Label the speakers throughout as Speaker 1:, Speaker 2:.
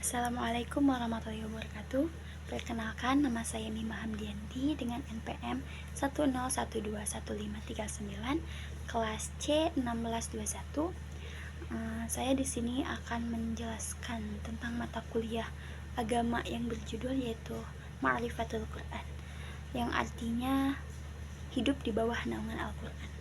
Speaker 1: Assalamualaikum warahmatullahi wabarakatuh. Perkenalkan, nama saya Mima Hamdianti dengan NPM 101215339, kelas C 1621. Saya di sini akan menjelaskan tentang mata kuliah agama yang berjudul yaitu Ma'rifatul Quran, yang artinya hidup di bawah naungan Al-Quran.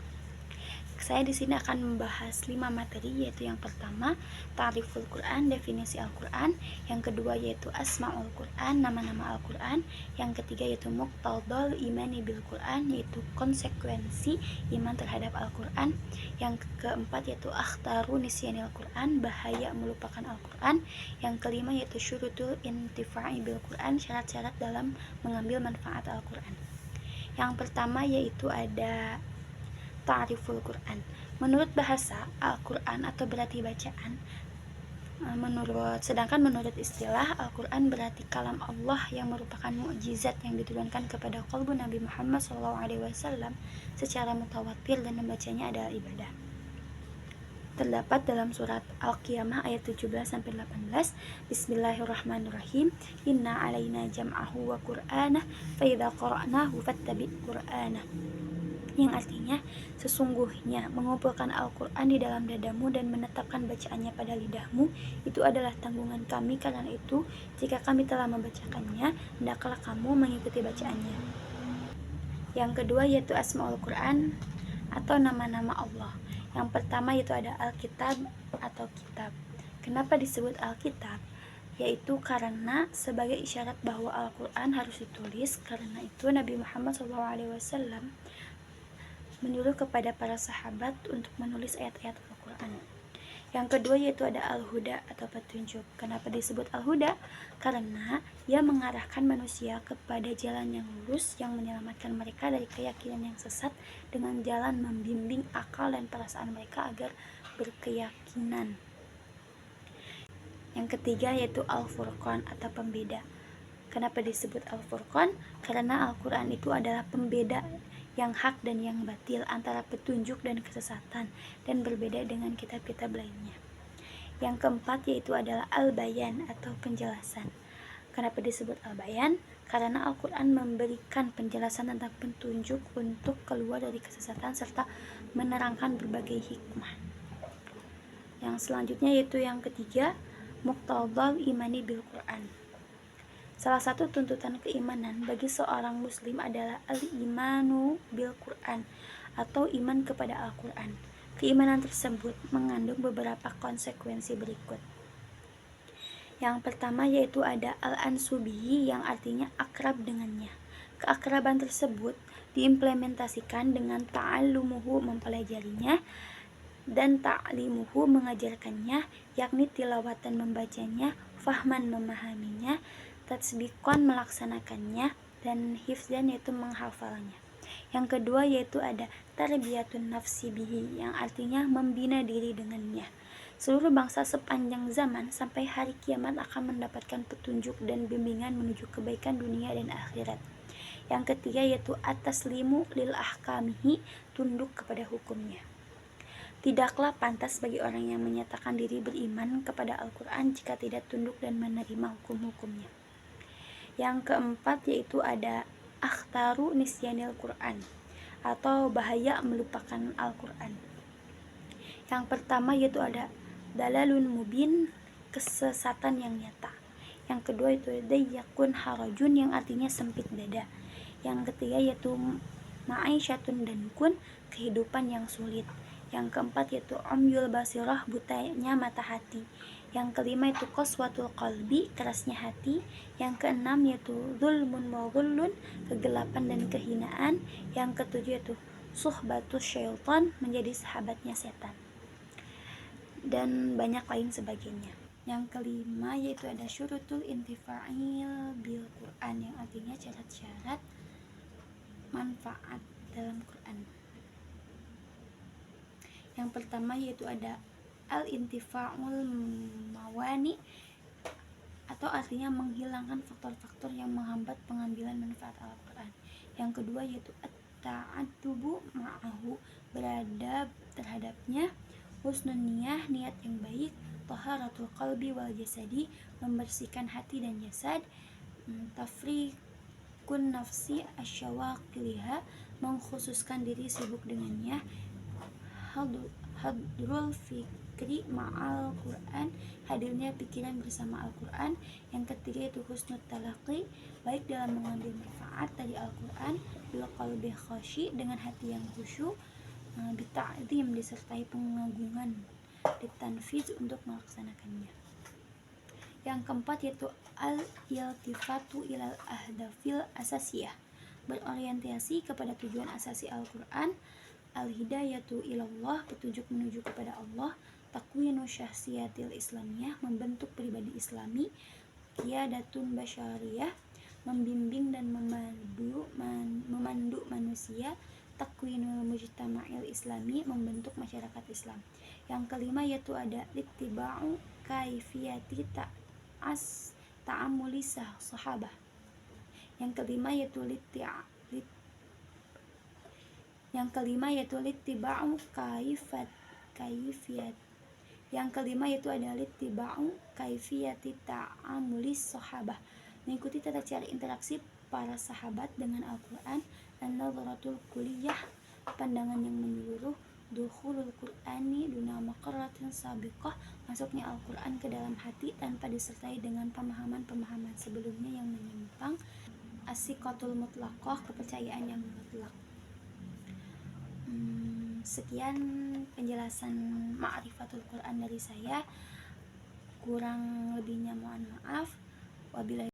Speaker 1: Saya di sini akan membahas 5 materi, yaitu yang pertama Ta'riful Quran, definisi Al-Quran, yang kedua yaitu Asma'ul Quran, nama-nama Al-Quran, yang ketiga yaitu Muqtadal Imani bil Quran, yaitu konsekuensi iman terhadap Al-Quran, yang keempat yaitu Akhtaru Nisyanil Quran, bahaya melupakan Al-Quran, yang kelima yaitu Syurutul Intifa'i bil Quran, syarat-syarat dalam mengambil manfaat Al-Quran. Yang pertama yaitu ada Ta'riful Quran. Menurut bahasa, Al-Quran atau berarti bacaan. Sedangkan menurut istilah, Al-Quran berarti kalam Allah yang merupakan mukjizat yang diturunkan kepada qalbu Nabi Muhammad SAW secara mutawatir, dan membacanya adalah ibadah. Terdapat dalam surat Al-Qiyamah ayat 17-18, Bismillahirrahmanirrahim, Inna alaina jam'ahu wa qur'anah, fa idza qara'nahu fattabi' qur'anah, yang artinya sesungguhnya mengumpulkan Al-Quran di dalam dadamu dan menetapkan bacaannya pada lidahmu itu adalah tanggungan kami. Karena itu, jika kami telah membacakannya, hendaklah kamu mengikuti bacaannya. Yang kedua yaitu Asmaul Quran atau nama-nama Allah. Yang pertama yaitu ada Alkitab atau kitab. Kenapa disebut Alkitab? Yaitu karena sebagai isyarat bahwa Al-Quran harus ditulis. Karena itu Nabi Muhammad SAW menyuruh kepada para sahabat untuk menulis ayat-ayat Al-Quran. Yang kedua yaitu ada Al-Huda atau petunjuk. Kenapa disebut Al-Huda? Karena ia mengarahkan manusia kepada jalan yang lurus yang menyelamatkan mereka dari keyakinan yang sesat dengan jalan membimbing akal dan perasaan mereka agar berkeyakinan. Yang ketiga yaitu Al-Furqan atau pembeda. Kenapa disebut Al-Furqan? Karena Al-Quran itu adalah pembeda yang hak dan yang batil, antara petunjuk dan kesesatan, dan berbeda dengan kitab-kitab lainnya. Yang keempat yaitu adalah Al-Bayan atau penjelasan. Kenapa disebut Al-Bayan? Karena Al-Quran memberikan penjelasan tentang petunjuk untuk keluar dari kesesatan serta menerangkan berbagai hikmah. Yang selanjutnya yaitu yang ketiga, Muqtadal Imani bil Quran. Salah satu tuntutan keimanan bagi seorang muslim adalah al-imanu bil Quran atau iman kepada Al-Quran. Keimanan tersebut mengandung beberapa konsekuensi berikut. Yang pertama yaitu ada al-ansubihi, yang artinya akrab dengannya. Keakraban tersebut diimplementasikan dengan ta'allumuhu, mempelajarinya, dan ta'limuhu, mengajarkannya, yakni tilawatan, membacanya, fahman, memahaminya, tatsbikon, melaksanakannya, dan hifzan, yaitu menghafalnya. Yang kedua yaitu ada tarbiyatun nafsi bihi, yang artinya membina diri dengannya. Seluruh bangsa sepanjang zaman sampai hari kiamat akan mendapatkan petunjuk dan bimbingan menuju kebaikan dunia dan akhirat. Yang ketiga yaitu at-taslimu lil ahkamihi, tunduk kepada hukumnya. Tidaklah pantas bagi orang yang menyatakan diri beriman kepada Al-Quran jika tidak tunduk dan menerima hukum-hukumnya. Yang keempat yaitu ada Akhtaru Nisyanil Quran atau bahaya melupakan Al-Quran. Yang pertama yaitu ada Dalalun Mubin, kesesatan yang nyata. Yang kedua itu Dayyakun Harajun, yang artinya sempit dada. Yang ketiga yaitu Ma'isyatun Dankun, kehidupan yang sulit. Yang keempat yaitu Umyul Basirah, butanya mata hati. Yang kelima itu Qaswatul Qalbi, kerasnya hati. Yang keenam yaitu Zulmun wa Dhullun, kegelapan dan kehinaan. Yang ketujuh yaitu Suhbatus Syaitan, menjadi sahabatnya setan, dan banyak lain sebagainya. Yang kelima yaitu ada Syurutul Intifa'il bil Quran, yang artinya syarat-syarat manfaat dalam Quran. Yang pertama yaitu ada al-intifa'ul mawani, atau artinya menghilangkan faktor-faktor yang menghambat pengambilan manfaat Al-Quran. Yang kedua yaitu at-ta'addubu ma'ahu, beradab terhadapnya. Husnun niyah, niat yang baik. taharatul qalbi wal jasadi, membersihkan hati dan jasad, tafrikun nafsi asyawaqiliha, mengkhususkan diri sibuk dengannya, hadrul fikri ma'al Quran, hadirnya pikiran bersama Al-Quran. Yang ketiga itu husnul talaqi, baik dalam mengambil manfaat dari Al-Quran, bil qalbi khashi, dengan hati yang khusyuk, bita'zim, disertai pengagungan, ditanfiz, untuk melaksanakannya. Yang keempat yaitu al-iltifatu ilal ahdafil asasiyah, berorientasi kepada tujuan asasi Al-Quran, al-hidayatu ilallah, petunjuk menuju kepada Allah, takwinu syahsiyatil islamiyah, membentuk pribadi islami, qiyadatun basyariyah, membimbing dan memandu manusia, takwinul mujtama'il islami, membentuk masyarakat Islam. Yang kelima yaitu ada ittiba'u kaifiyati ta'amuli sahabah. Yang kelima yaitu littiba'u kaifiyat. Yang kelima yaitu ada littiba'u kaifiyati ta'amuli sahabah, mengikuti tata cara interaksi para sahabat dengan Al-Quran, an-nadharatul kulliyah, pandangan yang menyeluruh, dukhulul Qur'ani duna maqarratin sabiqah, masuknya Al-Quran ke dalam hati tanpa disertai dengan pemahaman-pemahaman sebelumnya yang menyimpang, as-siqatul mutlaqah, kepercayaan yang mutlak. Sekian penjelasan Ma'rifatul Quran dari saya, kurang lebihnya mohon maaf. Wabillahi